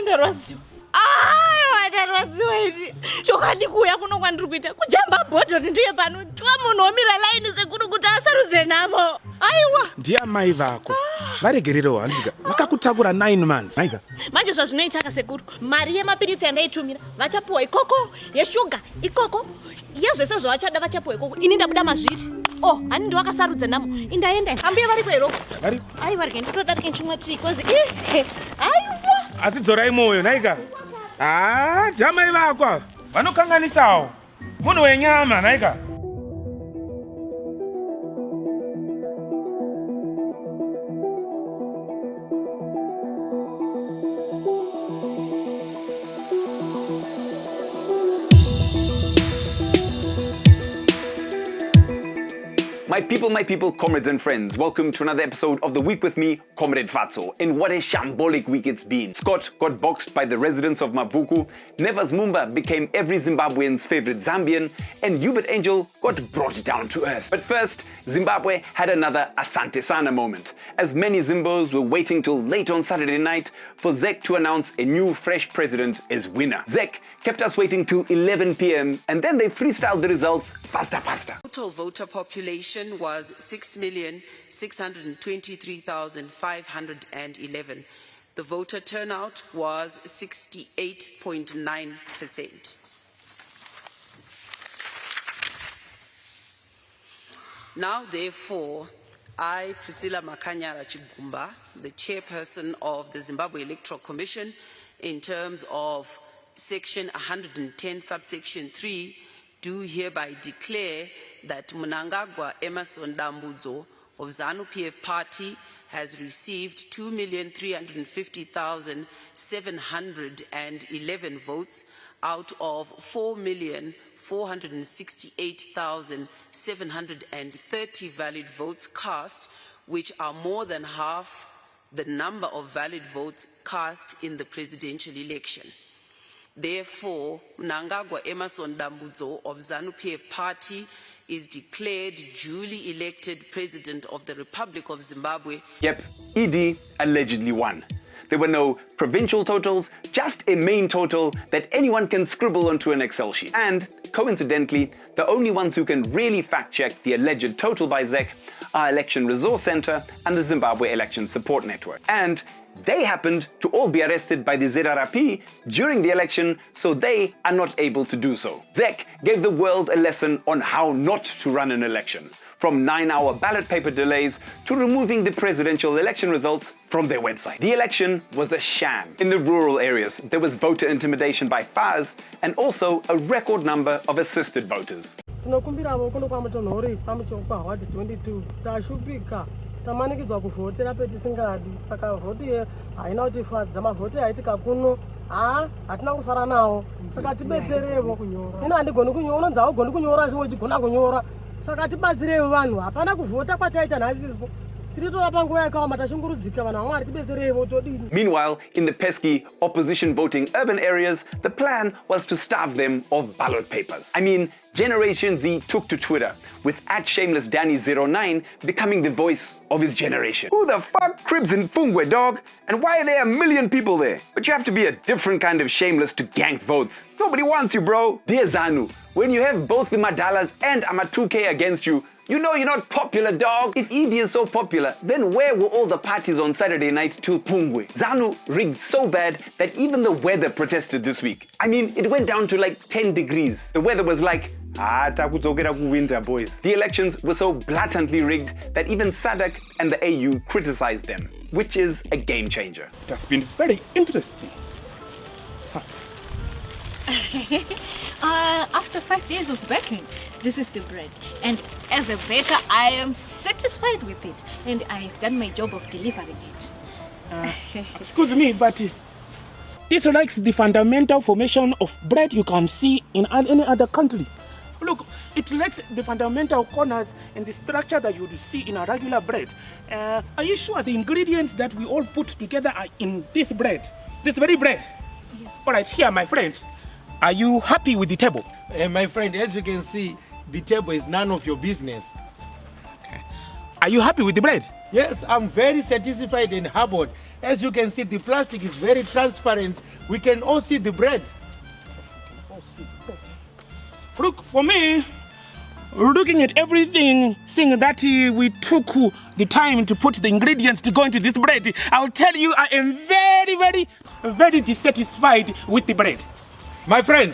Ndarwadziwa. Ndarwadziwa iri. Chokandi kuya kuno kwandiri kuita kujamba bhodho ndiye pano munhu omira line sekuru kuti asarudze nhamo. Aiwa. Ndiye mai vako. Varegererewo handika. Vakakutakura 9 months. Maika. Manje zvazvinoita sekuru. Mari yemapiritsi yandaitumira vachapuwa ikoko, yeshuga ikoko. Yezvese zvavachada vachapuwa ikoko. Ini ndabuda mazviri. Hani ndo wakasarudza nhamo. Indaenda. Ambuya variko ero. Variko. Aiwa rege nditodarike chimwe chikozi. Aiwa. Asi dzorai moyo, Naika. Jamai vako. Vanokanganisawo. Munhu wenyama, Naika. My people, comrades and friends, welcome to another episode of The Week with me, Comrade Fatso. And what a shambolic week it's been. Scott got boxed by the residents of Mabvuku, Neva's Mumba became every Zimbabwean's favorite Zambian, and Uebert Angel got brought down to earth. But first, Zimbabwe had another Asante Sana moment, as many Zimbos were waiting till late on Saturday night for ZEC to announce a new fresh president as winner. ZEC kept us waiting till 11 p.m. and then they freestyled the results faster. Total voter population was 6,623,511. The voter turnout was 68.9%. Now, therefore, I, Priscilla Makanyara Chigumba, the chairperson of the Zimbabwe Electoral Commission, in terms of Section 110, subsection 3, do hereby declare that Mnangagwa Emerson Dambudzo of ZANU-PF Party has received 2,350,711 votes out of 4,468,730 valid votes cast, which are more than half the number of valid votes cast in the presidential election. Therefore, Mnangagwa Emerson Dambudzo of ZANU-PF Party is declared duly elected President of the Republic of Zimbabwe. Yep, ED allegedly won. There were no provincial totals, just a main total that anyone can scribble onto an Excel sheet. And, coincidentally, the only ones who can really fact-check the alleged total by ZEC are Election Resource Center and the Zimbabwe Election Support Network. And they happened to all be arrested by the ZRP during the election, so they are not able to do so. ZEC gave the world a lesson on how not to run an election, from 9-hour ballot paper delays to removing the presidential election results from their website. The election was a sham. In the rural areas, there was voter intimidation by FAS and also a record number of assisted voters. Tamanikidzwa kuvhotera petisingadi saka vhoti haina kutifadza mavhoti aitika kuno hatina kufara nawo saka tibetserevo ino handigoni kunyora unonzi haugoni kunyora asi wechigona kunyora saka tibatsirevo vanhu hapana kuvhota kwataita nhasiso tiritora panguva yakaoma tashungurudzika vanhu vamwari tibetserevo todini. Meanwhile, in the pesky opposition voting urban areas, the plan was to starve them of ballot papers. I mean, Generation Z took to Twitter, with @ShamelessDanny09 becoming the voice of his generation. Who the fuck cribs in Fungwe, dog? And why are there 1 million people there? But you have to be a different kind of shameless to gank votes. Nobody wants you, bro. Dear ZANU, when you have both the Madalas and Ama2K against you, you know you're not popular, dog. If ED is so popular, then where were all the parties on Saturday night till Pungwe? ZANU rigged so bad that even the weather protested this week. I mean, it went down to like 10 degrees. The weather was like, takudzokera kuwinter, boys. The elections were so blatantly rigged that even SADC and the AU criticized them, which is a game changer. It has been very interesting. After 5 days of baking, this is the bread. And as a baker, I am satisfied with it. And I have done my job of delivering it. Excuse me, but this lacks the fundamental formation of bread you can see in any other country. Look, it lacks the fundamental corners and the structure that you would see in a regular bread. Are you sure the ingredients that we all put together are in this bread? This very bread? Yes. All right, here, my friend. Are you happy with the table? My friend, as you can see, the table is none of your business. Okay. Are you happy with the bread? Yes, I'm very satisfied and humbled. As you can see, the plastic is very transparent. We can all see the bread. Look, for me, looking at everything, seeing that we took the time to put the ingredients to go into this bread, I'll tell you I am very, very, very dissatisfied with the bread. My friend,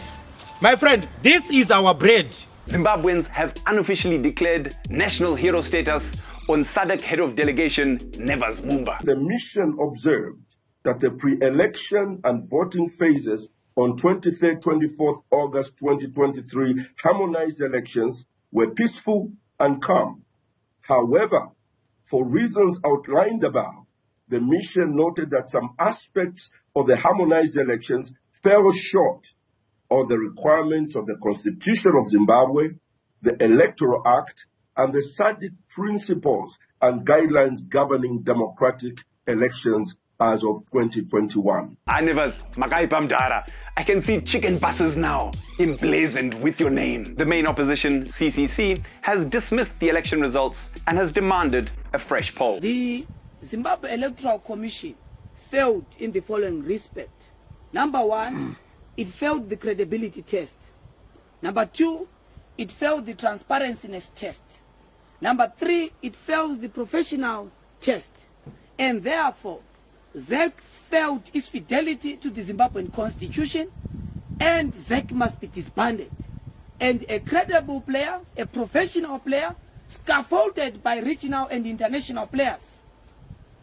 this is our bread. Zimbabweans have unofficially declared national hero status on SADC head of delegation Nevers Mumba. The mission observed that the pre-election and voting phases on 23rd, 24th August 2023 harmonized elections were peaceful and calm. However, for reasons outlined above, the mission noted that some aspects of the harmonized elections fell short of the requirements of the Constitution of Zimbabwe, the Electoral Act, and the SADC principles and guidelines governing democratic elections as of 2021. Nevers, Makai Pamdara. I can see chicken buses now, emblazoned with your name. The main opposition, CCC, has dismissed the election results and has demanded a fresh poll. The Zimbabwe Electoral Commission failed in the following respect. Number one, it failed the credibility test. Number two, it failed the transparency test. Number three, it failed the professional test. And therefore, ZEC failed its fidelity to the Zimbabwean constitution, and ZEC must be disbanded. And a credible player, a professional player, scaffolded by regional and international players,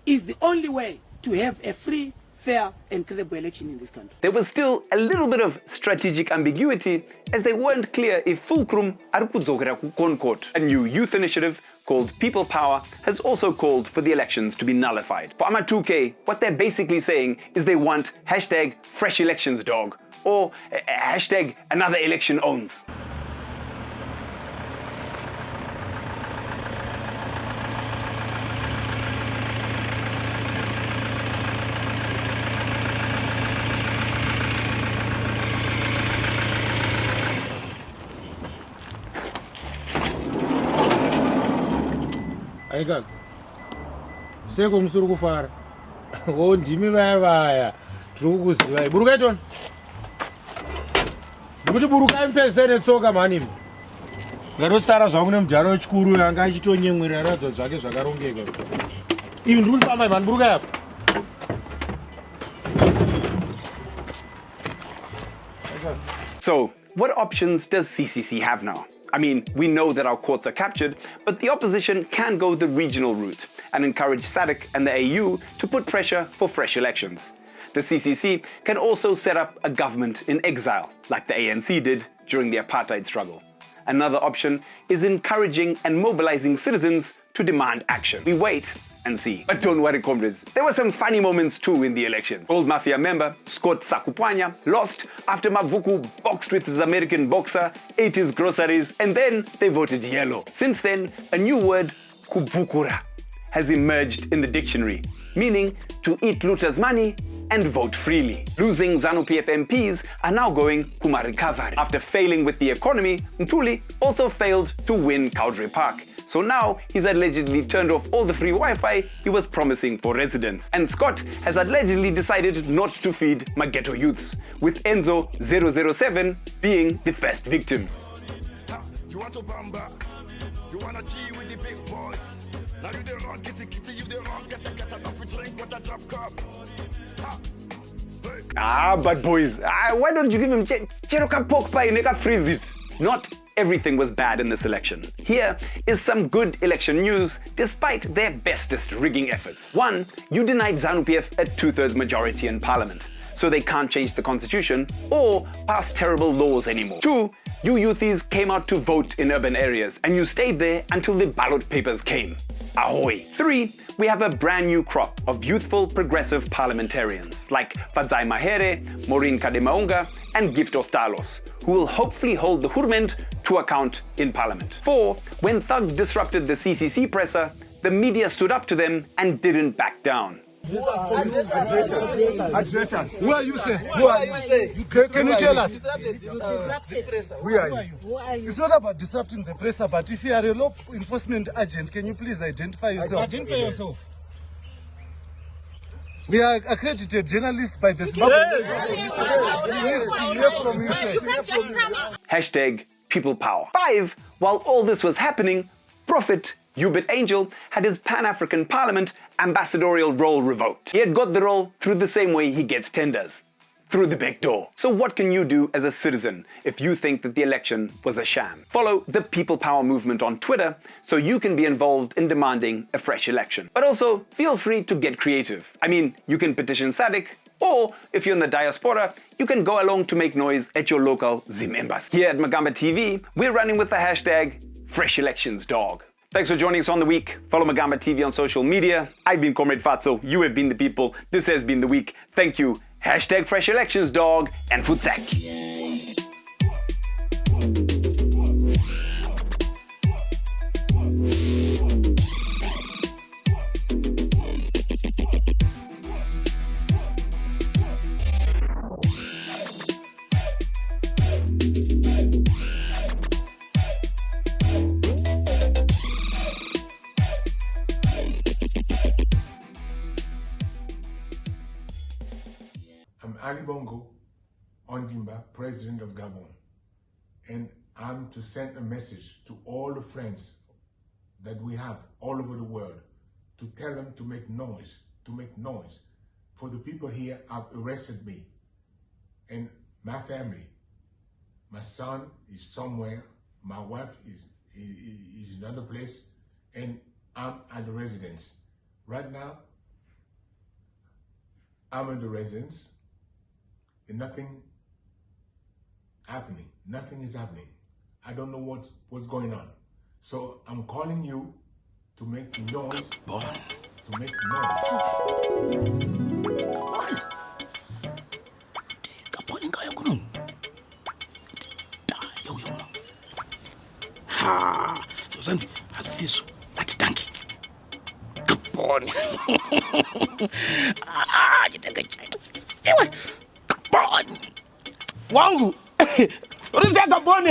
is the only way to have a free, fair and credible election in this country. There was still a little bit of strategic ambiguity as they weren't clear if Fulcrum arikudzokera ku Concord. A new youth initiative called People Power has also called for the elections to be nullified. For Ama2K, what they're basically saying is they want hashtag fresh elections dog or hashtag another election owns. Aika. Seko musuru kufara. Ngo ndimi vaya. Tikukuziva. Buruka itoni. Ndikuti buruka mpese netsoka mani. Ngarosara zvangu nemujaro wechikuru yanga achitonyemwerera radza zvake zvakarongeka. Ivi ndiri kufamba mani buruka yapo. So, what options does CCC have now? I mean, we know that our courts are captured, but the opposition can go the regional route and encourage SADC and the AU to put pressure for fresh elections. The CCC can also set up a government in exile, like the ANC did during the apartheid struggle. Another option is encouraging and mobilizing citizens to demand action. We wait and see. But don't worry, comrades, there were some funny moments too in the elections. Old Mafia member Scott Sakupanya lost after Mabvuku boxed with his American boxer, ate his groceries, and then they voted yellow. Since then, a new word, kubvukura, has emerged in the dictionary, meaning to eat looters' money and vote freely. Losing ZANU-PF MPs are now going kuma recovery. After failing with the economy, Mtuli also failed to win Caudray Park. So now he's allegedly turned off all the free Wi-Fi he was promising for residents. And Scott has allegedly decided not to feed Maghetto youths, with Enzo 007 being the first victim. You want to bamba? You want to G with the big boys? Now you the wrong, get the you the wrong, get enough to drink with a drop cup. But boys, why don't you give him Cheroka pork pie and freeze it? Not everything was bad in this election. Here is some good election news despite their bestest rigging efforts. 1. You denied ZANU-PF a 2/3 majority in parliament, so they can't change the constitution or pass terrible laws anymore. 2. You youthies came out to vote in urban areas and you stayed there until the ballot papers came. Ahoy! 3. We have a brand new crop of youthful progressive parliamentarians like Fadzai Mahere, Maureen Kademaunga and Gift Ostalos, who will hopefully hold the Hurment to account in parliament. 4. When thugs disrupted the CCC presser, the media stood up to them and didn't back down. Addressers. Who are you, sir? Who are you, sir? Can you tell us? Who are you? It's not about disrupting the press, but if you are a law enforcement agent, can you please identify yourself? Identify yourself. We are accredited journalists by the Zimbabwean. Hashtag people power. 5. While all this was happening, Prophet Uebert Angel had his Pan-African Parliament ambassadorial role revoked. He had got the role through the same way he gets tenders. Through the back door. So what can you do as a citizen if you think that the election was a sham? Follow the People Power movement on Twitter so you can be involved in demanding a fresh election. But also, feel free to get creative. I mean, you can petition SADC, or if you're in the diaspora, you can go along to make noise at your local Zim embassy. Here at Magamba TV, we're running with the hashtag #FreshElectionsDog. Thanks for joining us on the week. Follow Magamba TV on social media. I've been Comrade Fatso. You have been the people. This has been the week. Thank you. #FreshElectionsDog and Futsak. I'm Ali Bongo Ondimba, President of Gabon, and I'm to send a message to all the friends that we have all over the world to tell them to make noise, For the people here have arrested me and my family. My son is somewhere, my wife is in another place, and I'm at the residence. Right now, I'm in the residence. And nothing is happening. I don't know what's going on. So I'm calling you to make noise. To make noise. Ha, so Zanzi, asiso, ati tankits. Gabon. Ewe, Gabon. Wangu. What is that Gabon?